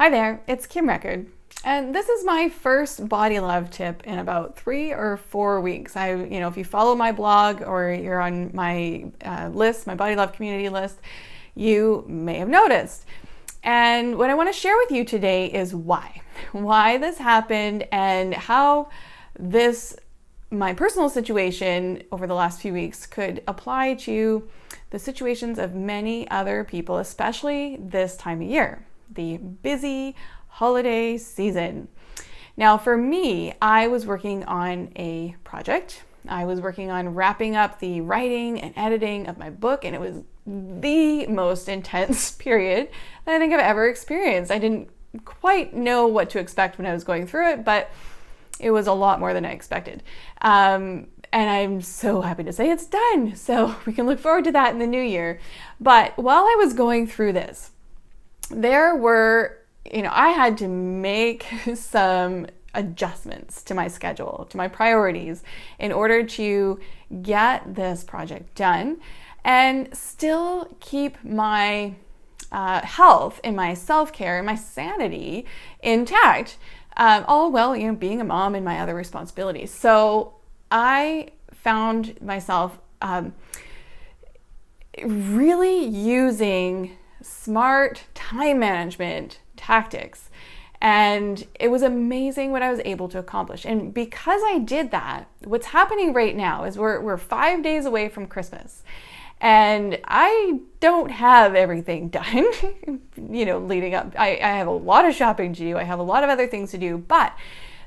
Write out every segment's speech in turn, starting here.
Hi there, it's Kim Record, and this is my first body love tip in about 3 or 4 weeks. If you follow my blog or you're on my list, my body love community list, you may have noticed. And what I want to share with you today is why this happened and how my personal situation over the last few weeks could apply to the situations of many other people, especially this time of year, the busy holiday season. Now, for me, I was working on a project. I was working on wrapping up the writing and editing of my book, and it was the most intense period that I think I've ever experienced. I didn't quite know what to expect when I was going through it, but it was a lot more than I expected. And I'm so happy to say it's done. So we can look forward to that in the new year. But while I was going through this, I had to make some adjustments to my schedule, to my priorities, in order to get this project done and still keep my health and my self-care and my sanity intact, all while being a mom and my other responsibilities. So I found myself really using smart time management tactics, and it was amazing what I was able to accomplish. And because I did that, what's happening right now is we're 5 days away from Christmas, and I don't have everything done leading up. I have a lot of shopping to do. I have a lot of other things to do, but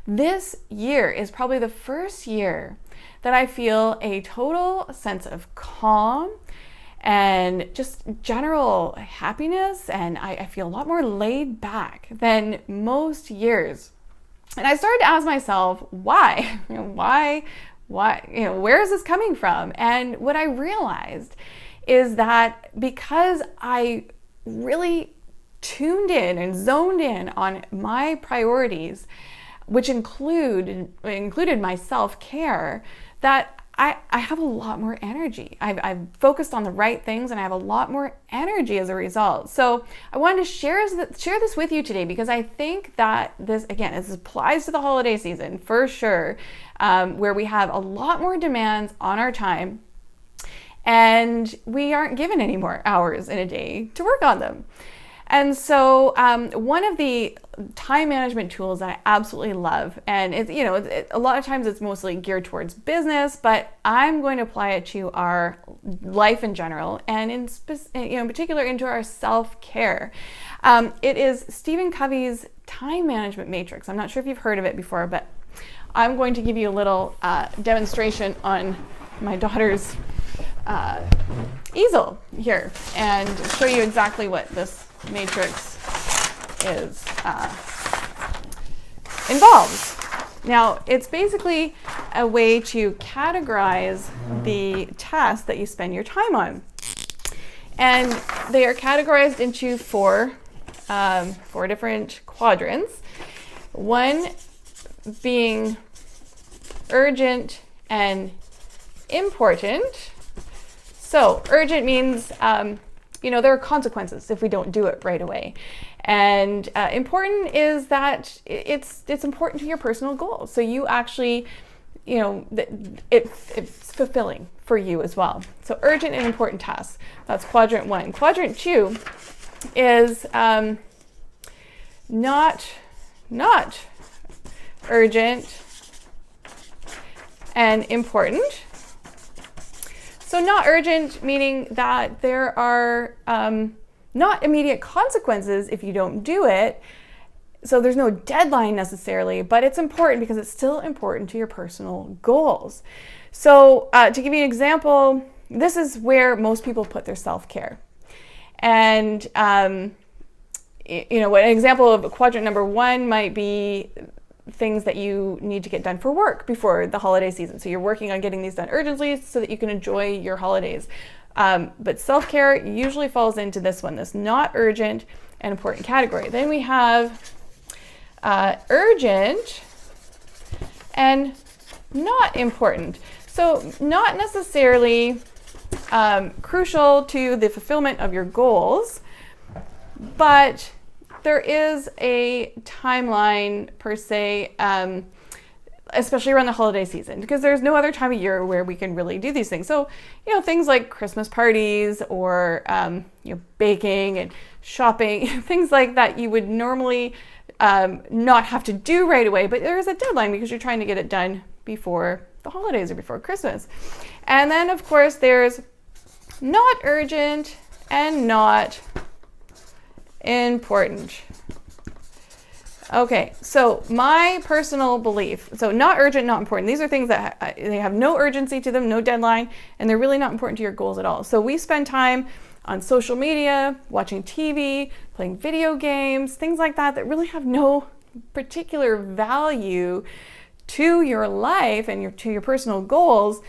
this year is probably the first year that I feel a total sense of calm and just general happiness, and I feel a lot more laid back than most years. And I started to ask myself, why? Where is this coming from? And what I realized is that because I really tuned in and zoned in on my priorities, which included my self-care, that I have a lot more energy. I've focused on the right things, and I have a lot more energy as a result. So I wanted to share this with you today, because I think that this applies to the holiday season for sure, where we have a lot more demands on our time, and we aren't given any more hours in a day to work on them. And so one of the time management tools that I absolutely love, and a lot of times it's mostly geared towards business, but I'm going to apply it to our life in general, and in particular into our self-care. It is Stephen Covey's time management matrix. I'm not sure if you've heard of it before, but I'm going to give you a little demonstration on my daughter's easel here and show you exactly what this matrix involves. Now, it's basically a way to categorize the tasks that you spend your time on, and they are categorized into four different quadrants. One being urgent and important. So urgent means there are consequences if we don't do it right away. And important is that it's important to your personal goals. So you actually, it's fulfilling for you as well. So urgent and important tasks. That's quadrant one. Quadrant two is not urgent and important. So not urgent, meaning that there are not immediate consequences if you don't do it. So there's no deadline necessarily, but it's important because it's still important to your personal goals. So to give you an example, this is where most people put their self-care. And an example of quadrant number one might be things that you need to get done for work before the holiday season. So you're working on getting these done urgently so that you can enjoy your holidays. But self-care usually falls into this not urgent and important category. Then we have urgent and not important. So not necessarily crucial to the fulfillment of your goals, but there is a timeline per se, especially around the holiday season, because there's no other time of year where we can really do these things. So, things like Christmas parties or, baking and shopping, things like that you would normally not have to do right away, but there is a deadline because you're trying to get it done before the holidays or before Christmas. And then, of course, there's not urgent and not important. Okay, so my personal belief, so not urgent, not important. These are things that they have no urgency to them, no deadline, and they're really not important to your goals at all. So we spend time on social media, watching TV, playing video games, things like that really have no particular value to your life and to your personal goals.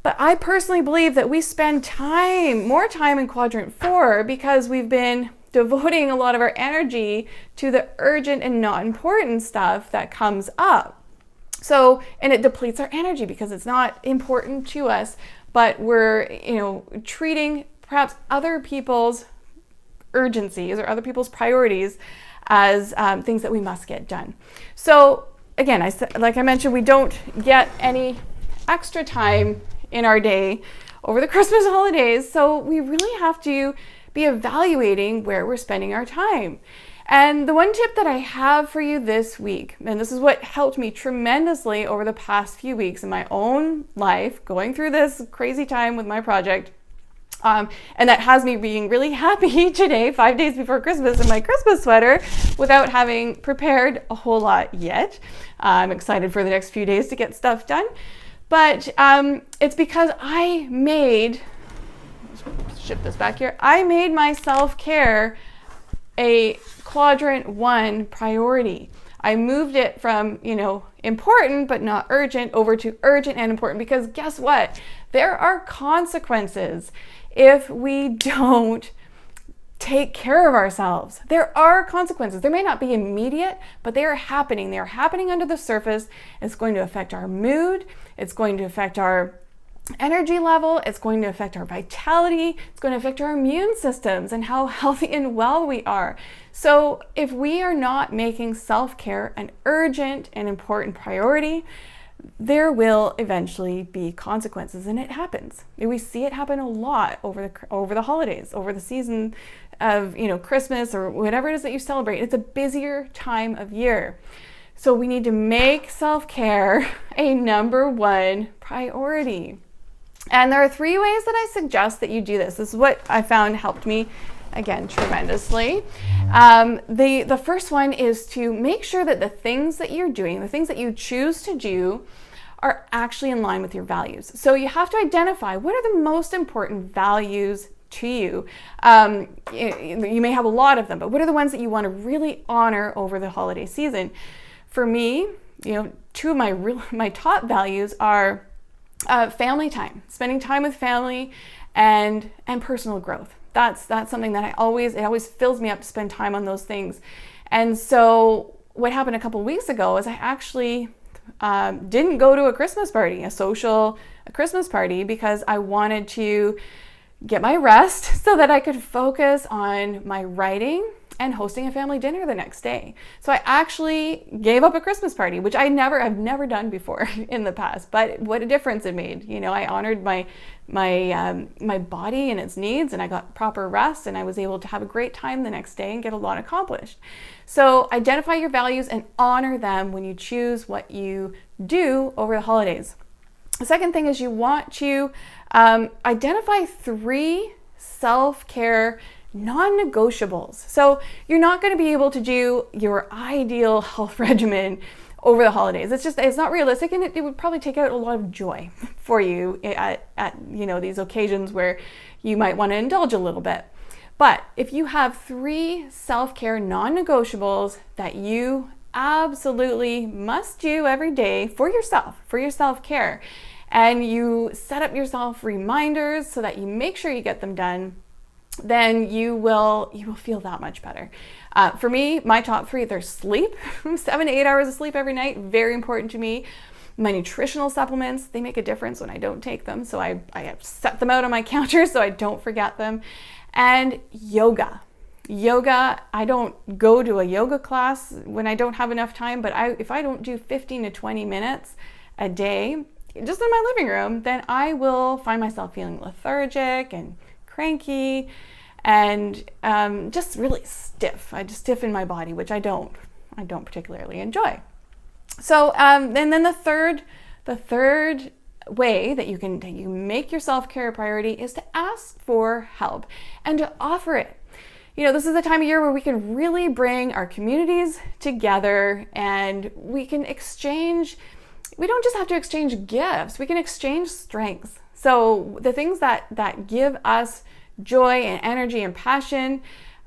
But I personally believe that we spend more time in quadrant 4 because we've been devoting a lot of our energy to the urgent and not important stuff that comes up. So, and it depletes our energy because it's not important to us, but we're, treating perhaps other people's urgencies or other people's priorities as things that we must get done. So again, like I mentioned, we don't get any extra time in our day over the Christmas holidays. So we really have to be evaluating where we're spending our time. And the one tip that I have for you this week, and this is what helped me tremendously over the past few weeks in my own life, going through this crazy time with my project, and that has me being really happy today, 5 days before Christmas, in my Christmas sweater without having prepared a whole lot yet. I'm excited for the next few days to get stuff done. But it's because I made my self-care a quadrant 1 priority. I moved it from, important but not urgent over to urgent and important, because guess what? There are consequences if we don't take care of ourselves. There are consequences. There may not be immediate, but they are happening. They are happening under the surface. It's going to affect our mood. It's going to affect our energy level. It's going to affect our vitality. It's going to affect our immune systems and how healthy and well we are. So if we are not making self-care an urgent and important priority, there will eventually be consequences, and it happens. We see it happen a lot over the holidays, over the season of Christmas or whatever it is that you celebrate. It's a busier time of year. So we need to make self-care a number 1 priority. And there are 3 ways that I suggest that you do this. This is what I found helped me, again, tremendously. The first one is to make sure that the things that you're doing, the things that you choose to do, are actually in line with your values. So you have to identify what are the most important values to you. You may have a lot of them, but what are the ones that you want to really honor over the holiday season? For me, 2 of my top values are family time, spending time with family, and personal growth. That's something that it always fills me up to spend time on those things. And so what happened a couple weeks ago is I actually didn't go to a Christmas party, a Christmas party, because I wanted to get my rest so that I could focus on my writing and hosting a family dinner the next day. So I actually gave up a Christmas party, which I've never done before in the past, but what a difference it made. I honored my body and its needs, and I got proper rest, and I was able to have a great time the next day and get a lot accomplished. So identify your values and honor them when you choose what you do over the holidays. The second thing is you want to identify 3 self-care non-negotiables. So you're not going to be able to do your ideal health regimen over the holidays. It's not realistic, and it would probably take out a lot of joy for you at these occasions where you might want to indulge a little bit. But if you have 3 self-care non-negotiables that you absolutely must do every day for your self-care, and you set up yourself reminders so that you make sure you get them done, then you will feel that much better. For me, my top 3, they're sleep, 7 to 8 hours of sleep every night, very important to me. My nutritional supplements, they make a difference when I don't take them, so I have set them out on my counter so I don't forget them. And yoga. Yoga, I don't go to a yoga class when I don't have enough time, but if I don't do 15 to 20 minutes a day just in my living room, then I will find myself feeling lethargic and cranky and just really stiff. I just stiffen my body, which I don't particularly enjoy. So and then the third way that you make your self-care a priority is to ask for help and to offer it. You know, this is the time of year where we can really bring our communities together and we can exchange. We don't just have to exchange gifts, we can exchange strengths. So the things that give us joy and energy and passion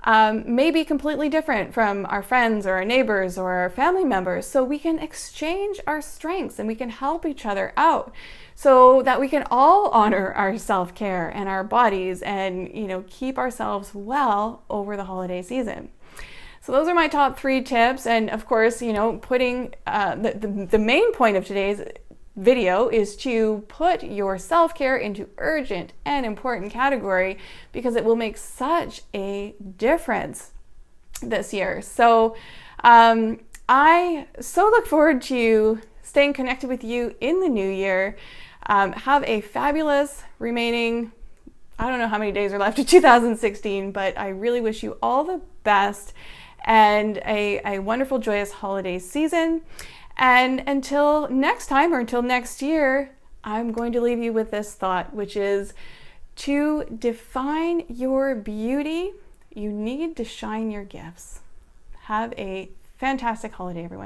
may be completely different from our friends or our neighbors or our family members. So we can exchange our strengths and we can help each other out so that we can all honor our self-care and our bodies and, you know, keep ourselves well over the holiday season. So those are my top 3 tips. And of course, you know, putting the main point of today's video is to put your self-care into urgent and important category because it will make such a difference this year. So I so look forward to staying connected with you in the new year. Have a fabulous remaining, I don't know how many days are left of 2016, but I really wish you all the best and a wonderful, joyous holiday season. And until next time or until next year, I'm going to leave you with this thought, which is to define your beauty, you need to shine your gifts. Have a fantastic holiday, everyone.